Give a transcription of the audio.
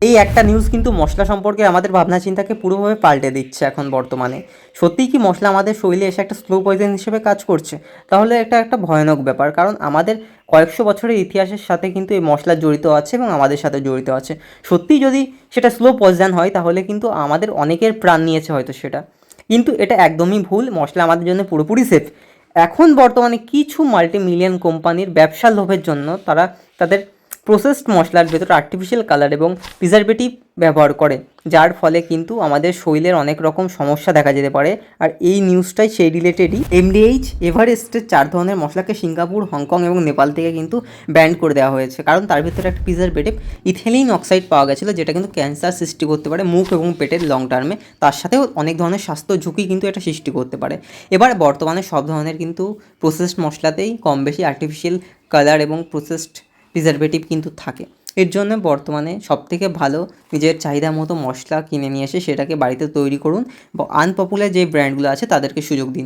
এই একটা নিউজ কিন্তু মশলা সম্পর্কে আমাদের ভাবনা চিন্তাকে পুরোভাবে পাল্টে দিচ্ছে এখন বর্তমানে। সত্যিই কি মশলা আমাদের শরীরে এসে একটা স্লো পয়জন হিসেবে কাজ করছে? তাহলে এটা একটা ভয়ানক ব্যাপার, কারণ আমাদের কয়েকশো বছরের ইতিহাসের সাথে কিন্তু এই মশলা জড়িত আছে এবং আমাদের সাথে জড়িত আছে। সত্যিই যদি সেটা স্লো পয়জন হয় তাহলে কিন্তু আমাদের অনেকের প্রাণ নিয়েছে হয়তো সেটা, কিন্তু এটা একদমই ভুল। মশলা আমাদের জন্য পুরোপুরি সেফ। এখন বর্তমানে কিছু মাল্টি মিলিয়ন কোম্পানির ব্যবসার লোভের জন্য তারা তাদের প্রসেসড মশলার ভেতরে আর্টিফিশিয়াল কালার এবং প্রিজারভেটিভ ব্যবহার করে, যার ফলে কিন্তু আমাদের শরীরের অনেক রকম সমস্যা দেখা যেতে পারে। আর এই নিউজটাই সেই রিলেটেডই। এমডিএইচ এভারেস্টের 4 ধরনের মশলাকে সিঙ্গাপুর, হংকং এবং নেপাল থেকে কিন্তু ব্যান করে দেওয়া হয়েছে, কারণ তার ভিতরে একটা প্রিজারভেটিভ ইথিলিন অক্সাইড পাওয়া গেছিলো, যেটা কিন্তু ক্যান্সার সৃষ্টি করতে পারে মুখ এবং পেটের লং টার্মে। তার সাথেও অনেক ধরনের স্বাস্থ্য ঝুঁকি কিন্তু এটা সৃষ্টি করতে পারে। এবার বর্তমানে সব ধরনের কিন্তু প্রসেসড মশলাতেই কম বেশি আর্টিফিশিয়াল কালার এবং প্রসেসড প্রিজারভেটিভ কিন্তু থাকে। এর জন্য বর্তমানে সবথেকে ভালো নিজের চাহিদা মতো মশলা কিনে নিয়ে এসে সেটাকে বাড়িতে তৈরি করুন, বা আনপপুলার যে ব্র্যান্ডগুলো আছে তাদেরকে সুযোগ দিন।